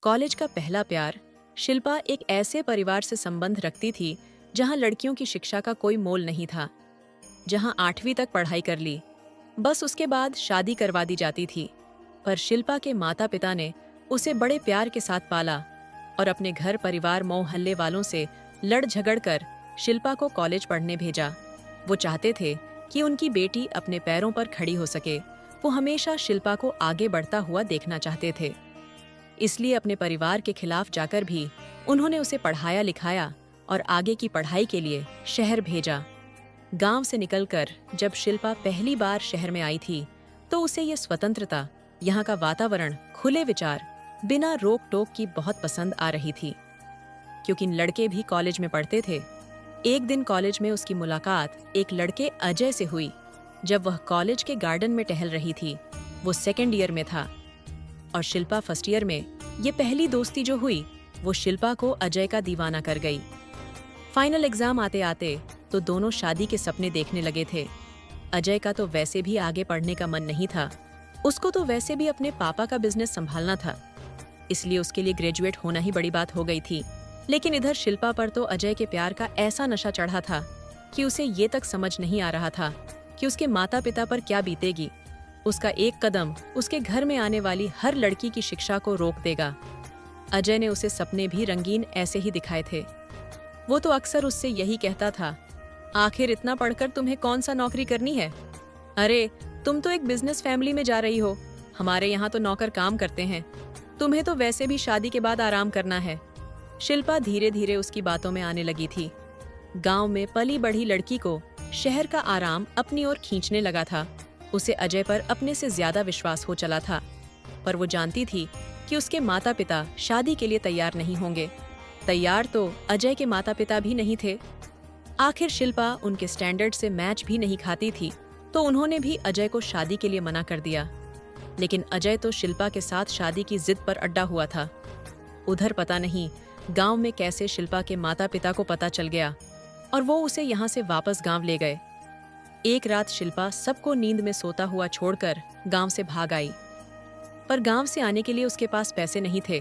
College का पहला प्यार। शिल्पा एक ऐसे परिवार से संबंध रखती थी जहां लड़कियों की शिक्षा का कोई मोल नहीं था, जहां 8वीं तक पढ़ाई कर ली, बस उसके बाद शादी करवा दी जाती थी। पर शिल्पा के माता पिता ने उसे बड़े प्यार के साथ पाला और अपने घर परिवार मोहल्ले वालों से लड़ झगड़ कर शिल्पा को कॉलेज पढ़ने भेजा। वो चाहते थे कि उनकी बेटी अपने पैरों पर खड़ी हो सके। वो हमेशा शिल्पा को आगे बढ़ता हुआ देखना चाहते थे, इसलिए अपने परिवार के खिलाफ जाकर भी उन्होंने उसे पढ़ाया लिखाया और आगे की पढ़ाई के लिए शहर भेजा। गांव से निकलकर जब शिल्पा पहली बार शहर में आई थी तो उसे ये स्वतंत्रता, यहाँ का वातावरण, खुले विचार, बिना रोक टोक की बहुत पसंद आ रही थी, क्योंकि लड़के भी कॉलेज में पढ़ते थे। एक दिन कॉलेज में उसकी मुलाकात एक लड़के अजय से हुई। जब वह कॉलेज के गार्डन में टहल रही थी, वो 2nd ईयर में था और शिल्पा 1st ईयर में। ये पहली दोस्ती जो हुई वो शिल्पा को अजय का दीवाना कर गई। फाइनल एग्जाम आते आते तो दोनों शादी के सपने देखने लगे थे। अजय का तो वैसे भी आगे पढ़ने का मन नहीं था, उसको तो वैसे भी अपने पापा का बिजनेस संभालना था, इसलिए उसके लिए ग्रेजुएट होना ही बड़ी बात हो गई थी। लेकिन इधर शिल्पा पर तो अजय के प्यार का ऐसा नशा चढ़ा था कि उसे ये तक समझ नहीं आ रहा था कि उसके माता पिता पर क्या बीतेगी। उसका एक कदम उसके घर में आने वाली हर लड़की की शिक्षा को रोक देगा। अजय ने उसे सपने भी रंगीन ऐसे ही दिखाए थे। वो तो अक्सर उससे यही कहता था, आखिर इतना पढ़कर तुम्हें कौन सा नौकरी करनी है? अरे तुम तो एक बिजनेस फैमिली में जा रही हो, हमारे यहाँ तो नौकर काम करते हैं, तुम्हें तो वैसे भी शादी के बाद आराम करना है। शिल्पा धीरे धीरे उसकी बातों में आने लगी थी। गांव में पली बढ़ी लड़की को शहर का आराम अपनी ओर खींचने लगा था। उसे अजय पर अपने से ज्यादा विश्वास हो चला था, पर वो जानती थी कि उसके माता पिता शादी के लिए तैयार नहीं होंगे। तैयार तो अजय के माता पिता भी नहीं थे। आखिर शिल्पा उनके स्टैंडर्ड से मैच भी नहीं खाती थी, तो उन्होंने भी अजय को शादी के लिए मना कर दिया। लेकिन अजय तो शिल्पा के साथ शादी की जिद पर अड्डा हुआ था। उधर पता नहीं गांव में कैसे शिल्पा के माता पिता को पता चल गया और वो उसे यहाँ से वापस गांव ले गए। एक रात शिल्पा सबको नींद में सोता हुआ छोड़कर गांव से भाग आई, पर गांव से आने के लिए उसके पास पैसे नहीं थे,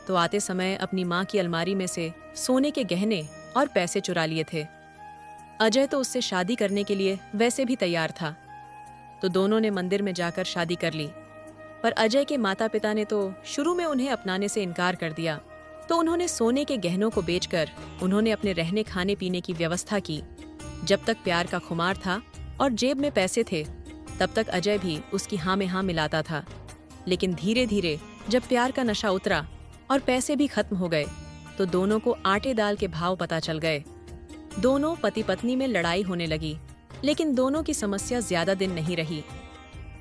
तो आते समय अपनी माँ की अलमारी में से सोने के गहने और पैसे चुरा लिए थे। अजय तो उससे शादी करने के लिए वैसे भी तैयार था, तो दोनों ने मंदिर में जाकर शादी कर ली। पर अजय के माता पिता ने तो शुरू में उन्हें अपनाने से इनकार कर दिया, तो उन्होंने सोने के गहनों को बेचकर उन्होंने अपने रहने खाने पीने की व्यवस्था की। जब तक प्यार का खुमार था और जेब में पैसे थे, तब तक अजय भी उसकी हाँ में हाँ मिलाता था। लेकिन धीरे धीरे जब प्यार का नशा उतरा और पैसे भी खत्म हो गए, तो दोनों को आटे दाल के भाव पता चल गए। दोनों पति पत्नी में लड़ाई होने लगी, लेकिन दोनों की समस्या ज्यादा दिन नहीं रही,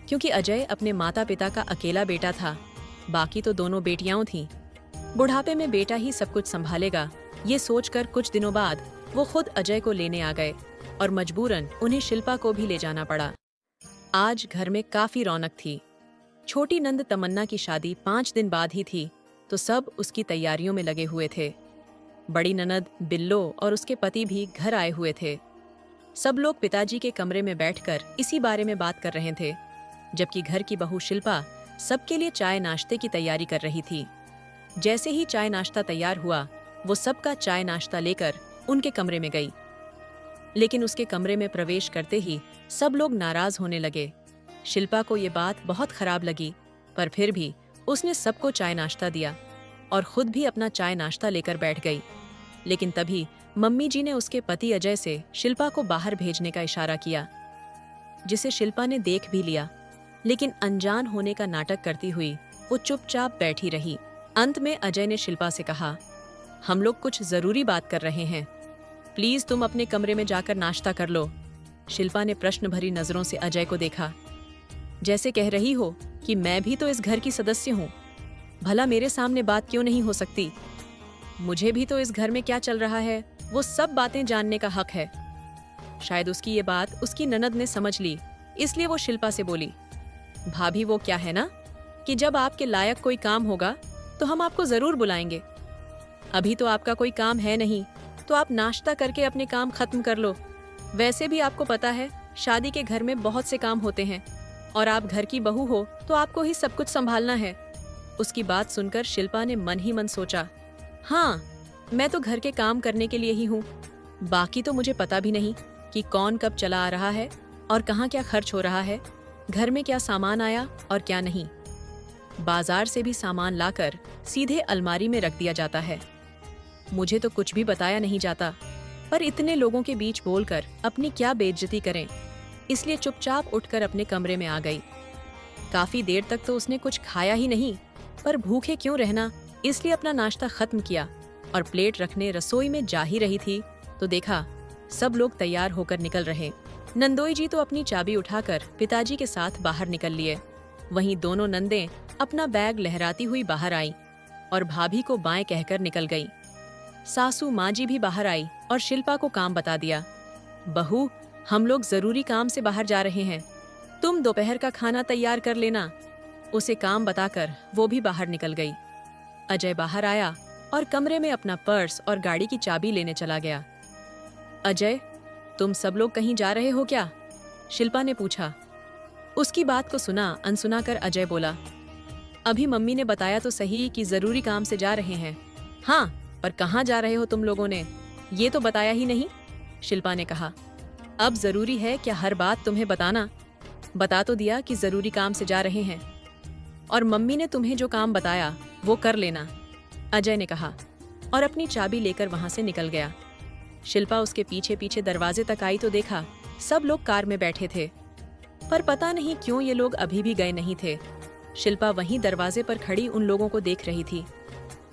क्योंकि अजय अपने माता पिता का अकेला बेटा था, बाकी तो दोनों बेटियां थीं। बुढ़ापे में बेटा ही सब कुछ संभालेगा, ये सोचकर कुछ दिनों बाद वो खुद अजय को लेने आ गए और मजबूरन उन्हें शिल्पा को भी ले जाना पड़ा। आज घर में काफी रौनक थी। छोटी नंद तमन्ना की शादी 5 दिन बाद ही थी, तो सब उसकी तैयारियों में लगे हुए थे। बड़ी ननद बिल्लो और उसके पति भी घर आए हुए थे। सब लोग पिताजी के कमरे में बैठकर इसी बारे में बात कर रहे थे, जबकि घर की बहू शिल्पा सबके लिए चाय नाश्ते की तैयारी कर रही थी। जैसे ही चाय नाश्ता तैयार हुआ, वो सबका चाय नाश्ता लेकर उनके कमरे में गई। लेकिन उसके कमरे में प्रवेश करते ही सब लोग नाराज होने लगे। शिल्पा को ये बात बहुत खराब लगी, पर फिर भी उसने सबको चाय नाश्ता दिया और खुद भी अपना चाय नाश्ता लेकर बैठ गई। लेकिन तभी मम्मी जी ने उसके पति अजय से शिल्पा को बाहर भेजने का इशारा किया, जिसे शिल्पा ने देख भी लिया, लेकिन अनजान होने का नाटक करती हुई वो चुपचाप बैठी रही। अंत में अजय ने शिल्पा से कहा, हम लोग कुछ जरूरी बात कर रहे हैं, प्लीज तुम अपने कमरे में जाकर नाश्ता कर लो। शिल्पा ने प्रश्न भरी नजरों से अजय को देखा, जैसे कह रही हो कि मैं भी तो इस घर की सदस्य हूँ, भला मेरे सामने बात क्यों नहीं हो सकती? मुझे भी तो इस घर में क्या चल रहा है वो सब बातें जानने का हक है। शायद उसकी ये बात उसकी ननद ने समझ ली, इसलिए वो शिल्पा से बोली, भाभी वो क्या है ना कि जब आपके लायक कोई काम होगा तो हम आपको जरूर बुलाएंगे। अभी तो आपका कोई काम है नहीं, तो आप नाश्ता करके अपने काम खत्म कर लो। वैसे भी आपको पता है शादी के घर में बहुत से काम होते हैं और आप घर की बहू हो तो आपको ही सब कुछ संभालना है। उसकी बात सुनकर शिल्पा ने मन ही मन सोचा, हाँ, मैं तो घर के काम करने के लिए ही हूँ। बाकी तो मुझे पता भी नहीं कि कौन कब चला आ रहा है और कहाँ क्या खर्च हो रहा है, घर में क्या सामान आया और क्या नहीं। बाजार से भी सामान लाकर सीधे अलमारी में रख दिया जाता है। मुझे तो कुछ भी बताया नहीं जाता, पर इतने लोगों के बीच बोलकर अपनी क्या बेइज्जती करें, इसलिए चुपचाप उठकर अपने कमरे में आ गई। काफी देर तक तो उसने कुछ खाया ही नहीं, पर भूखे क्यों रहना, इसलिए अपना नाश्ता खत्म किया और प्लेट रखने रसोई में जा ही रही थी तो देखा सब लोग तैयार होकर निकल रहे। नंदोई जी तो अपनी चाबी उठाकर पिताजी के साथ बाहर निकल लिए। वहीं दोनों नंदें अपना बैग लहराती हुई बाहर आई और भाभी को बाएं कहकर निकल गई। सासू माँ जी भी बाहर आई और शिल्पा को काम बता दिया। बहू, हम लोग जरूरी काम से बाहर जा रहे हैं, तुम दोपहर का खाना तैयार कर लेना। उसे काम बताकर वो भी बाहर निकल गई। अजय बाहर आया और कमरे में अपना पर्स और गाड़ी की चाबी लेने चला गया। अजय, तुम सब लोग कहीं जा रहे हो क्या? शिल्पा ने पूछा। उसकी बात को सुना अनसुना कर अजय बोला, अभी मम्मी ने बताया तो सही कि जरूरी काम से जा रहे हैं। हाँ, पर कहाँ जा रहे हो तुम लोगों ने, ये तो बताया ही नहीं। शिल्पा ने कहा, अब जरूरी है क्या हर बात तुम्हें बताना? बता तो दिया कि जरूरी काम से जा रहे हैं, और मम्मी ने तुम्हें जो काम बताया वो कर लेना, अजय ने कहा और अपनी चाबी लेकर वहां से निकल गया। शिल्पा उसके पीछे पीछे दरवाजे तक आई तो देखा सब लोग कार में बैठे थे, पर पता नहीं क्यों ये लोग अभी भी गए नहीं थे। शिल्पा वहीं दरवाजे पर खड़ी उन लोगों को देख रही थी।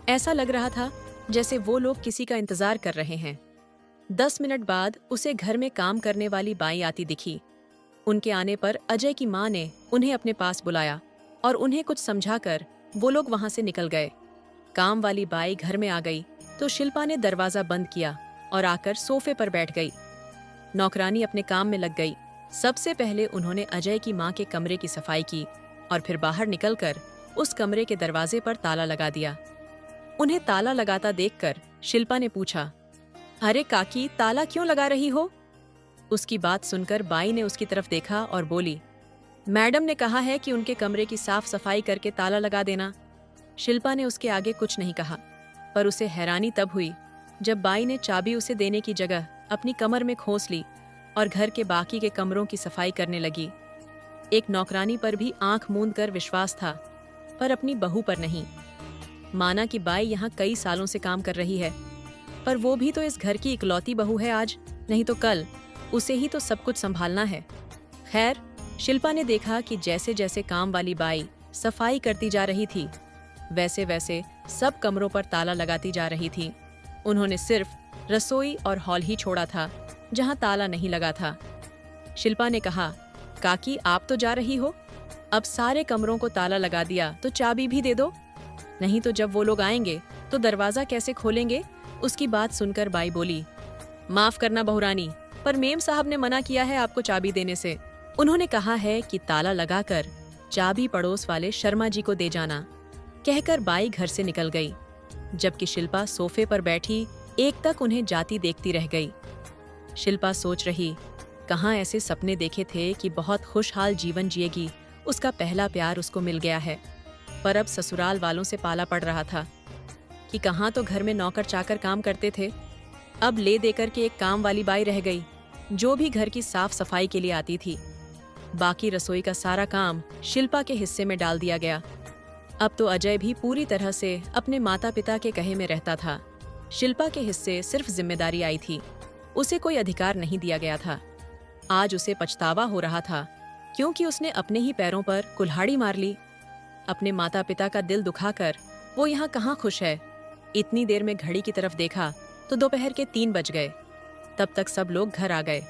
ऐसा लग रहा था जैसे वो लोग किसी का इंतजार कर रहे हैं। 10 मिनट बाद उसे घर में काम करने वाली बाई आती दिखी। उनके आने पर अजय की माँ ने उन्हें अपने पास बुलाया और उन्हें कुछ समझाकर वो लोग वहां से निकल गए। काम वाली बाई घर में आ गई तो शिल्पा ने दरवाजा बंद किया और आकर सोफे पर बैठ गई। नौकरानी अपने काम में लग गई। सबसे पहले उन्होंने अजय की माँ के कमरे की सफाई की और फिर बाहर निकलकर उस कमरे के दरवाजे पर ताला लगा दिया। उन्हें ताला लगाता देखकर शिल्पा ने पूछा, अरे काकी, ताला क्यों लगा रही हो? उसकी बात सुनकर बाई ने उसकी तरफ देखा और बोली, मैडम ने कहा है कि उनके कमरे की साफ सफाई करके ताला लगा देना। शिल्पा ने उसके आगे कुछ नहीं कहा, पर उसे हैरानी तब हुई जब बाई ने चाबी उसे देने की जगह अपनी कमर में खोस ली और घर के बाकी के कमरों की सफाई करने लगी। एक नौकरानी पर भी आंख मूंद कर विश्वास था, पर अपनी बहू पर नहीं। माना कि बाई यहाँ कई सालों से काम कर रही है, पर वो भी तो इस घर की इकलौती बहू है आज, नहीं तो कल उसे ही तो सब कुछ संभालना है। खैर, शिल्पा ने देखा कि जैसे जैसे काम वाली बाई सफाई करती जा रही थी, वैसे वैसे सब कमरों पर ताला लगाती जा रही थी। उन्होंने सिर्फ रसोई और हॉल ही छोड़ा था जहां ताला नहीं लगा था। शिल्पा ने कहा, काकी, आप तो जा रही हो, अब सारे कमरों को ताला लगा दिया तो चाबी भी दे दो, नहीं तो जब वो लोग आएंगे तो दरवाजा कैसे खोलेंगे? उसकी बात सुनकर बाई बोली, माफ करना बहुरानी, पर मेम साहब ने मना किया है आपको चाबी देने से। उन्होंने कहा है कि ताला लगाकर चाबी पड़ोस वाले शर्मा जी को दे जाना। कहकर बाई घर से निकल गई, जबकि शिल्पा सोफे पर बैठी एकटक उन्हें जाती देखती रह गई। शिल्पा सोच रही, कहाँ ऐसे सपने देखे थे कि बहुत खुशहाल जीवन जिएगी, उसका पहला प्यार उसको मिल गया है, पर अब ससुराल वालों से पाला पड़ रहा था कि कहाँ तो घर में नौकर चाकर काम करते थे, अब ले देकर के एक काम वाली बाई रह गई जो भी घर की साफ सफाई के लिए आती थी। बाकी रसोई का सारा काम शिल्पा के हिस्से में डाल दिया गया। अब तो अजय भी पूरी तरह से अपने माता पिता के कहे में रहता था। शिल्पा के हिस्से सिर्फ जिम्मेदारी आई थी, उसे कोई अधिकार नहीं दिया गया था। आज उसे पछतावा हो रहा था क्योंकि उसने अपने ही पैरों पर कुल्हाड़ी मार ली। अपने माता पिता का दिल दुखाकर वो यहाँ कहाँ खुश है। इतनी देर में घड़ी की तरफ देखा तो दोपहर के 3 बज गए। तब तक सब लोग घर आ गए।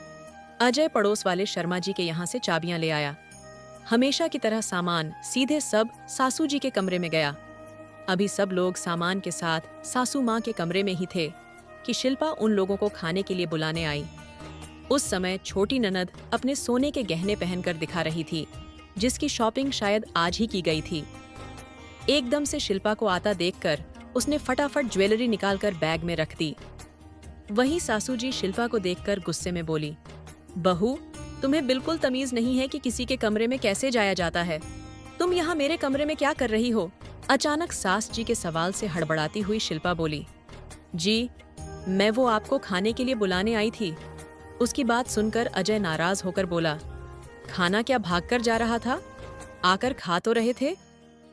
अजय पड़ोस वाले शर्मा जी के यहाँ से चाबियां ले आया। हमेशा की तरह सामान सीधे सब सासू जी के कमरे में गया। अभी सब लोग सामान के साथ सासू माँ के कमरे में ही थे कि शिल्पा उन लोगों को खाने के लिए बुलाने आई। उस समय छोटी ननद अपने सोने के गहने पहनकर दिखा रही थी, जिसकी शॉपिंग शायद आज ही की गई थी। एकदम से शिल्पा को आता देखकर उसने फटाफट ज्वेलरी निकालकर बैग में रख दी। वहीं सासू जी शिल्पा को देखकर गुस्से में बोली, बहू, तुम्हें बिल्कुल तमीज नहीं है कि किसी के कमरे में कैसे जाया जाता है। तुम यहाँ मेरे कमरे में क्या कर रही हो? अचानक सास जी के सवाल से हड़बड़ाती हुई शिल्पा बोली, जी, मैं वो आपको खाने के लिए बुलाने आई थी। उसकी बात सुनकर अजय नाराज होकर बोला, खाना क्या भागकर जा रहा था? आकर खा तो रहे थे।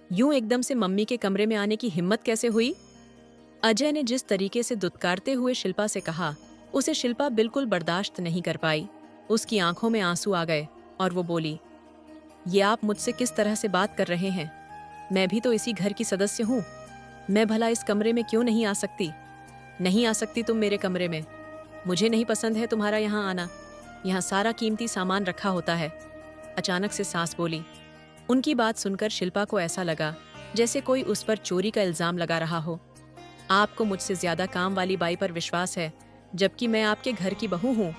यूं एकदम से मम्मी के कमरे में आने की हिम्मत कैसे हुई? अजय ने जिस तरीके से दुत्कारते हुए शिल्पा से कहा, उसे शिल्पा बिल्कुल बर्दाश्त नहीं कर पाई। उसकी आंखों में आंसू आ गए और वो बोली, ये आप मुझसे किस तरह से बात कर रहे हैं? मैं भी तो इसी घर की सदस्य हूँ। मैं भला इस कमरे में क्यों नहीं आ सकती? नहीं आ सकती तुम मेरे कमरे में। मुझे नहीं पसंद है तुम्हारा यहाँ आना। यहाँ सारा कीमती सामान रखा होता है। अचानक से सास बोली। उनकी बात सुनकर शिल्पा को ऐसा लगा जैसे कोई उस पर चोरी का इल्जाम लगा रहा हो। आपको मुझसे ज्यादा काम वाली बाई पर विश्वास है, जबकि मैं आपके घर की बहू हूँ।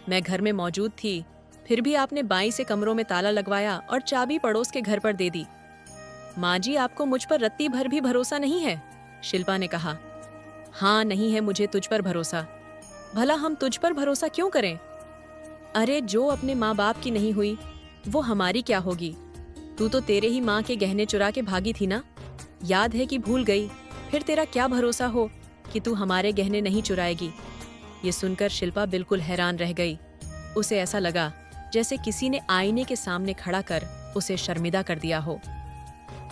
मैं घर में मौजूद थी, फिर भी आपने बाई से कमरों में ताला लगवाया और चाबी पड़ोस के घर पर दे दी। माँ जी, आपको मुझ पर रत्ती भर भी भरोसा नहीं है? शिल्पा ने कहा। हाँ, नहीं है मुझे तुझ पर भरोसा। भला हम तुझ पर भरोसा क्यों करें? अरे, जो अपने माँ बाप की नहीं हुई वो हमारी क्या होगी? तू तो तेरे ही माँ के गहने चुरा के भागी थी ना? याद है कि भूल गई? फिर तेरा क्या भरोसा हो कि तू हमारे गहने नहीं चुराएगी? ये सुनकर शिल्पा बिल्कुल हैरान रह गई। उसे ऐसा लगा जैसे किसी ने आईने के सामने खड़ा कर उसे शर्मिंदा कर दिया हो।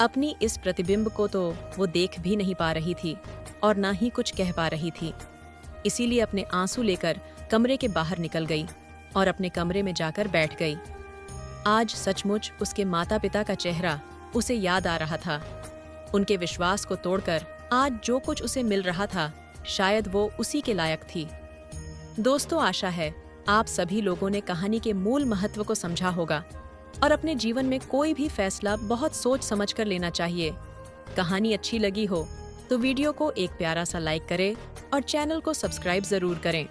अपनी इस प्रतिबिंब को तो वो देख भी नहीं पा रही थी और ना ही कुछ कह पा रही थी। इसीलिए अपने आंसू लेकर कमरे के बाहर निकल गई और अपने कमरे में जाकर बैठ गई। आज सचमुच उसके माता पिता का चेहरा उसे याद आ रहा था। उनके विश्वास को तोड़कर आज जो कुछ उसे मिल रहा था, शायद वो उसी के लायक थी। दोस्तों, आशा है आप सभी लोगों ने कहानी के मूल महत्व को समझा होगा और अपने जीवन में कोई भी फैसला बहुत सोच समझ कर लेना चाहिए। कहानी अच्छी लगी हो तो वीडियो को एक प्यारा सा लाइक करें और चैनल को सब्सक्राइब जरूर करें।